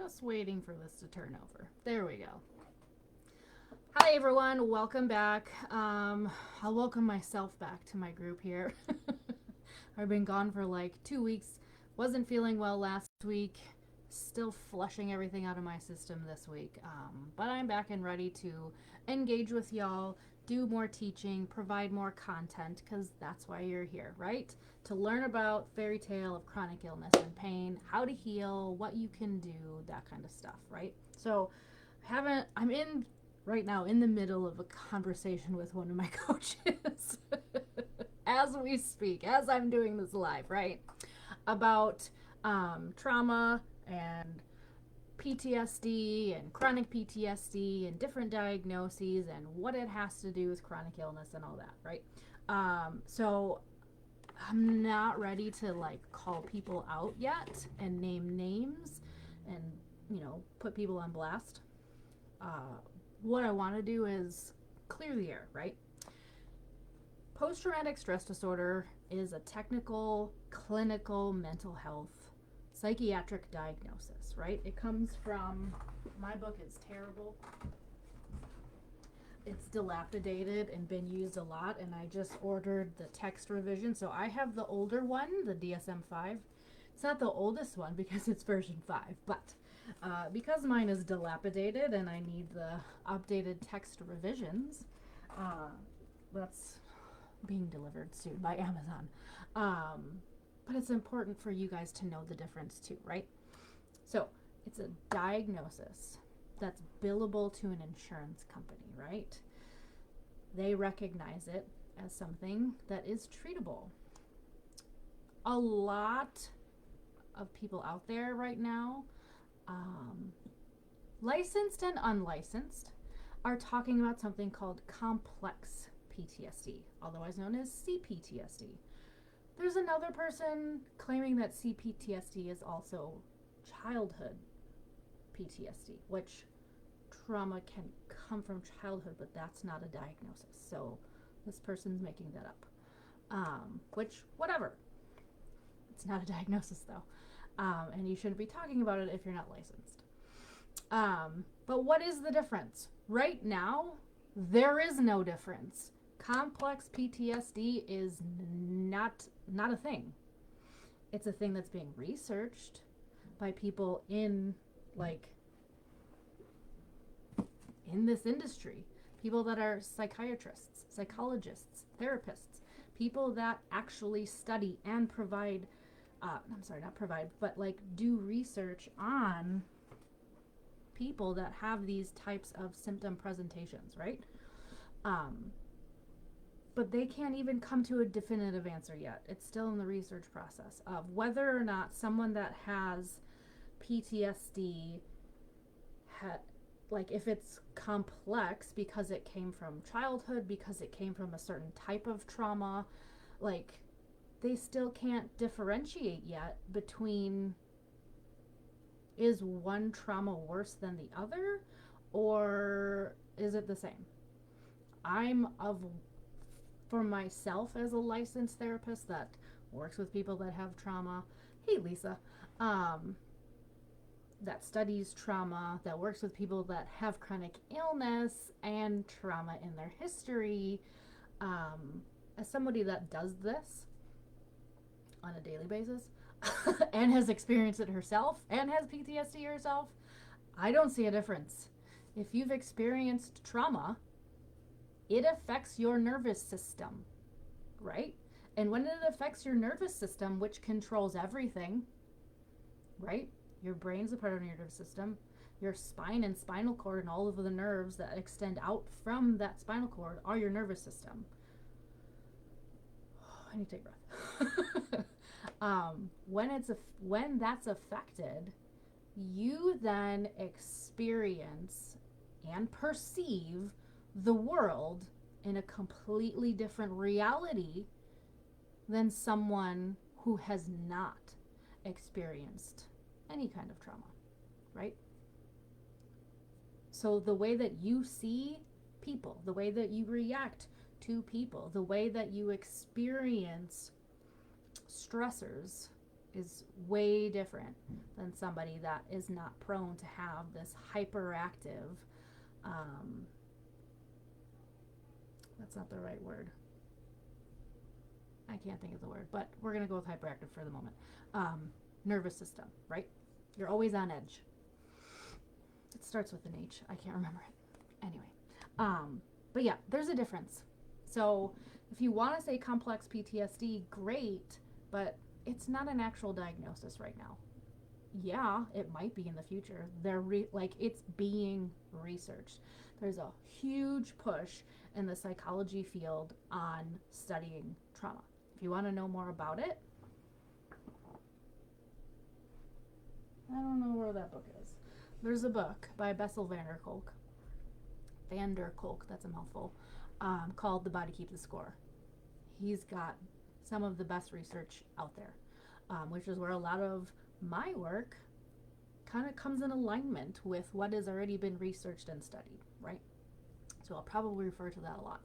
Just waiting for this to turn over. There we go. Hi everyone, welcome back. I'll welcome myself back to my group here. I've been gone for like 2 weeks. Wasn't feeling well last week. Still flushing everything out of my system this week. But I'm back and ready to engage with y'all, do more teaching, provide more content, because that's why you're here, right? To learn about fairy tale of chronic illness and pain, how to heal, what you can do, that kind of stuff, right? So I'm in right now in the middle of a conversation with one of my coaches as we speak, as I'm doing this live, right? About trauma and PTSD and chronic PTSD and different diagnoses and what it has to do with chronic illness and all that, right? So I'm not ready to like call people out yet and name names and, put people on blast. What I want to do is clear the air, right? Post-traumatic stress disorder is a technical, clinical mental health psychiatric diagnosis, right? It comes from, my book is terrible. It's dilapidated and been used a lot, and I just ordered the text revision. So I have the older one, the DSM-5. It's not the oldest one because it's version 5, but because mine is dilapidated and I need the updated text revisions, that's being delivered soon by Amazon. But it's important for you guys to know the difference too, right? So it's a diagnosis that's billable to an insurance company, right? They recognize it as something that is treatable. A lot of people out there right now, licensed and unlicensed, are talking about something called complex PTSD, otherwise known as C-PTSD. There's another person claiming that C-PTSD is also childhood PTSD, which trauma can come from childhood, but that's not a diagnosis. So this person's making that up. Which, whatever. It's not a diagnosis though. And you shouldn't be talking about it if you're not licensed. But what is the difference? Right now, there is no difference. Complex PTSD is not a thing. It's a thing that's being researched by people in this industry. People that are psychiatrists, psychologists, therapists, people that actually study and provide, do research on people that have these types of symptom presentations, right? But they can't even come to a definitive answer yet. It's still in the research process of whether or not someone that has PTSD, if it's complex because it came from childhood, because it came from a certain type of trauma, they still can't differentiate yet between, is one trauma worse than the other, or is it the same? For myself as a licensed therapist that works with people that have trauma, hey Lisa, that studies trauma, that works with people that have chronic illness and trauma in their history, as somebody that does this on a daily basis and has experienced it herself and has PTSD herself, I don't see a difference. If you've experienced trauma, it affects your nervous system, right? And when it affects your nervous system, which controls everything, right? Your brain's a part of your nervous system. Your spine and spinal cord and all of the nerves that extend out from that spinal cord are your nervous system. I need to take a breath. When that's affected, you then experience and perceive the world in a completely different reality than someone who has not experienced any kind of trauma, right? So the way that you see people, the way that you react to people, the way that you experience stressors is way different than somebody that is not prone to have this hyperactive, that's not the right word. I can't think of the word, but we're going to go with hyperactive for the moment. Nervous system, right? You're always on edge. It starts with an H. I can't remember it. Anyway. But yeah, there's a difference. So if you want to say complex PTSD, great, but it's not an actual diagnosis right now. Yeah, it might be in the future. It's being researched. There's a huge push in the psychology field on studying trauma. If you want to know more about it, I don't know where that book is. There's a book by Bessel van der Kolk, that's a mouthful, called The Body Keeps the Score. He's got some of the best research out there, which is where a lot of my work kind of comes in alignment with what has already been researched and studied, right? So I'll probably refer to that a lot.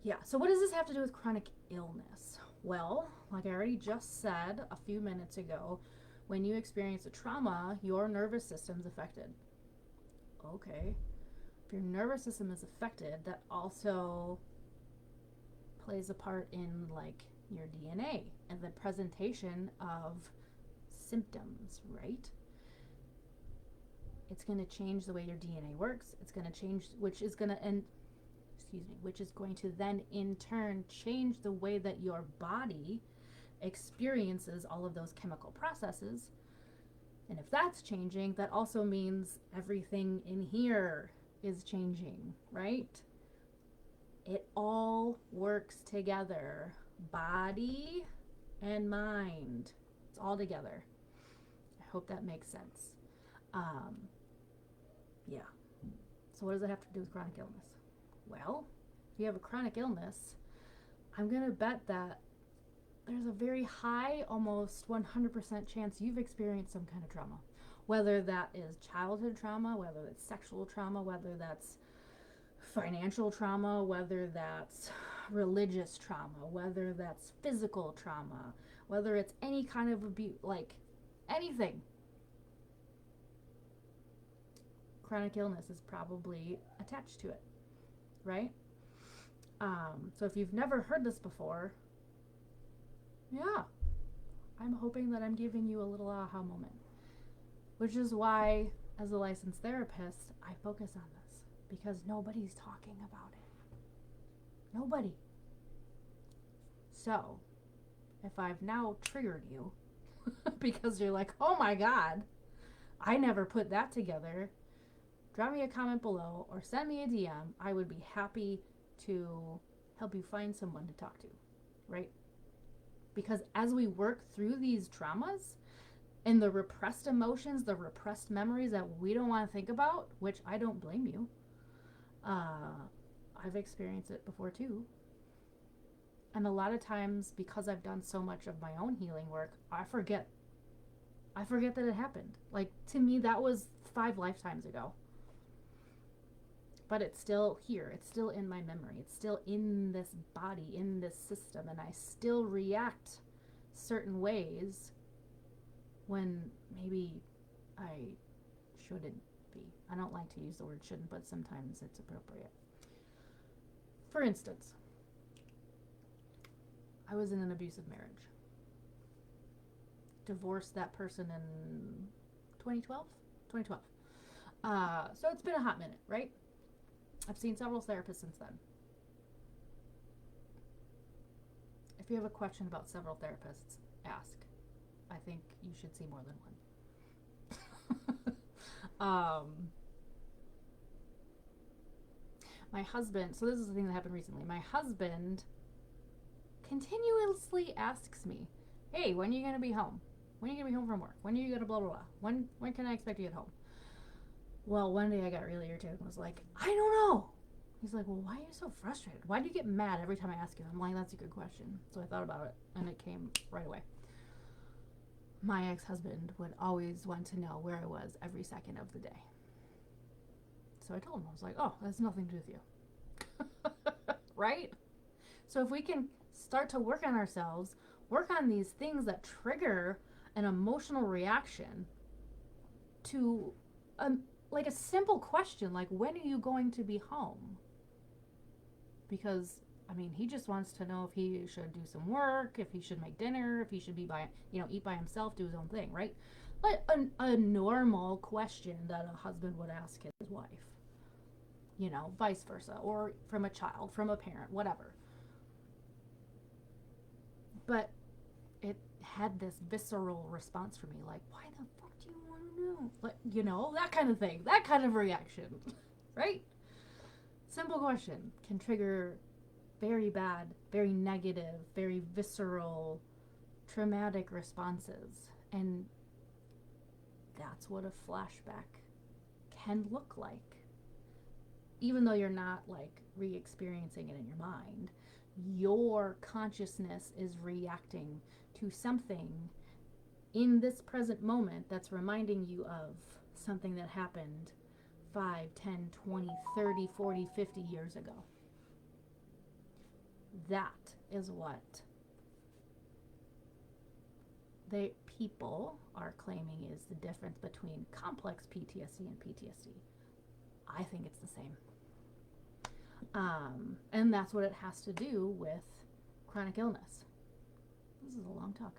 Yeah, so what does this have to do with chronic illness? Well, like I already just said a few minutes ago, when you experience a trauma, your nervous system's affected. Okay. If your nervous system is affected, that also plays a part in like your DNA and the presentation of symptoms, right? It's going to change the way your DNA works. It's going to change, which is going to then in turn change the way that your body experiences all of those chemical processes. And if that's changing, that also means everything in here is changing, right? It all works together. Body and mind. It's all together. I hope that makes sense. Yeah. So what does it have to do with chronic illness? Well, if you have a chronic illness, I'm going to bet that there's a very high, almost 100% chance you've experienced some kind of trauma. Whether that is childhood trauma, whether it's sexual trauma, whether that's financial trauma, whether that's religious trauma, whether that's physical trauma, whether it's any kind of abuse, like anything. Chronic illness is probably attached to it, right? So if you've never heard this before, yeah, I'm hoping that I'm giving you a little aha moment, which is why, as a licensed therapist, I focus on this, because nobody's talking about it. Nobody. So, if I've now triggered you, because you're like, oh my God, I never put that together, drop me a comment below or send me a DM. I would be happy to help you find someone to talk to, right? Because as we work through these traumas and the repressed emotions, the repressed memories that we don't want to think about, which I don't blame you, I've experienced it before too. And a lot of times, because I've done so much of my own healing work, I forget that it happened. Like, to me, that was 5 lifetimes ago. But it's still here. It's still in my memory. It's still in this body, in this system. And I still react certain ways when maybe I shouldn't be. I don't like to use the word shouldn't, but sometimes it's appropriate. For instance, I was in an abusive marriage. Divorced that person in 2012? 2012. So it's been a hot minute, right? I've seen several therapists since then. If you have a question about several therapists, ask. I think you should see more than one. My husband, so this is the thing that happened recently. My husband continuously asks me, hey, when are you going to be home? When are you going to be home from work? When are you going to blah, blah, blah? When can I expect you at home? Well, one day I got really irritated and was like, I don't know. He's like, well, why are you so frustrated? Why do you get mad every time I ask you? I'm like, that's a good question. So I thought about it, and it came right away. My ex-husband would always want to know where I was every second of the day. So I told him, I was like, oh, that's nothing to do with you. Right? So if we can start to work on ourselves Work on these things that trigger an emotional reaction to like a simple question, like, when are you going to be home? Because I mean, he just wants to know if he should do some work, if he should make dinner, if he should be by, eat by himself, do his own thing, right? Like a normal question that a husband would ask his wife, vice versa, or from a child, from a parent, whatever. But it had this visceral response for me, like, why the fuck do you want to know? Like, that kind of thing, that kind of reaction, right? Simple question can trigger very bad, very negative, very visceral, traumatic responses. And that's what a flashback can look like. Even though you're not like re-experiencing it in your mind, your consciousness is reacting to something in this present moment that's reminding you of something that happened 5, 10, 20, 30, 40, 50 years ago. That is what people are claiming is the difference between complex PTSD and PTSD. I think it's the same. And that's what it has to do with chronic illness. This is a long talk.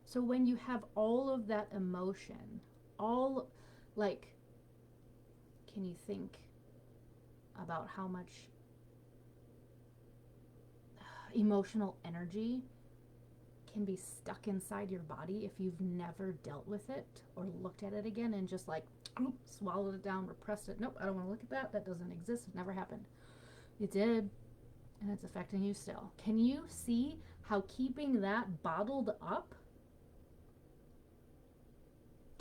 So when you have all of that emotion, can you think about how much emotional energy can be stuck inside your body if you've never dealt with it or looked at it again and just like swallowed it down, repressed it? Nope, I don't want to look at that. That doesn't exist. It never happened. It did, and it's affecting you still. Can you see how keeping that bottled up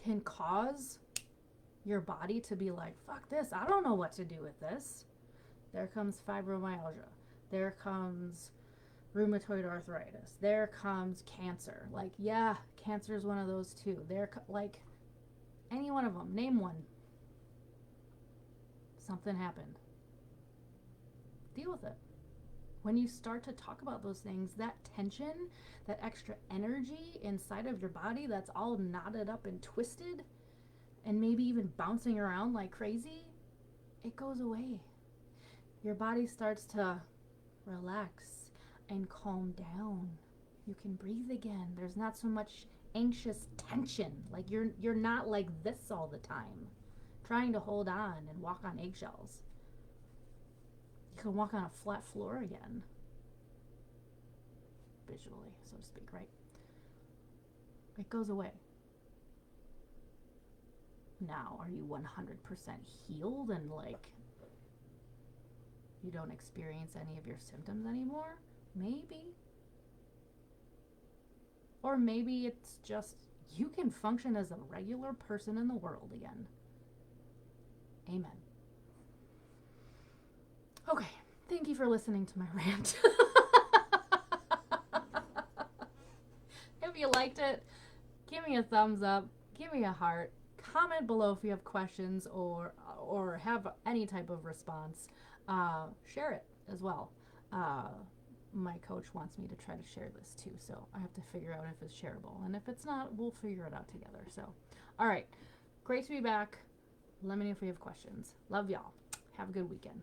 can cause your body to be like, fuck this, I don't know what to do with this. There comes fibromyalgia. There comes rheumatoid arthritis. There comes cancer. Like, yeah, cancer is one of those too. Like, any one of them. Name one. Something happened. Deal with it. When you start to talk about those things, that tension, that extra energy inside of your body that's all knotted up and twisted and maybe even bouncing around like crazy, it goes away. Your body starts to relax and calm down. You can breathe again. There's not so much anxious tension. Like you're not like this all the time, trying to hold on and walk on eggshells. You can walk on a flat floor again. Visually, so to speak, right? It goes away. Now, are you 100% healed and like you don't experience any of your symptoms anymore? Maybe. Or maybe it's just you can function as a regular person in the world again. Amen. Okay, thank you for listening to my rant. If you liked it, give me a thumbs up, give me a heart, comment below if you have questions or have any type of response. Share it as well. My coach wants me to try to share this too, so I have to figure out if it's shareable. And if it's not, we'll figure it out together. So, all right, great to be back. Let me know if you have questions. Love y'all. Have a good weekend.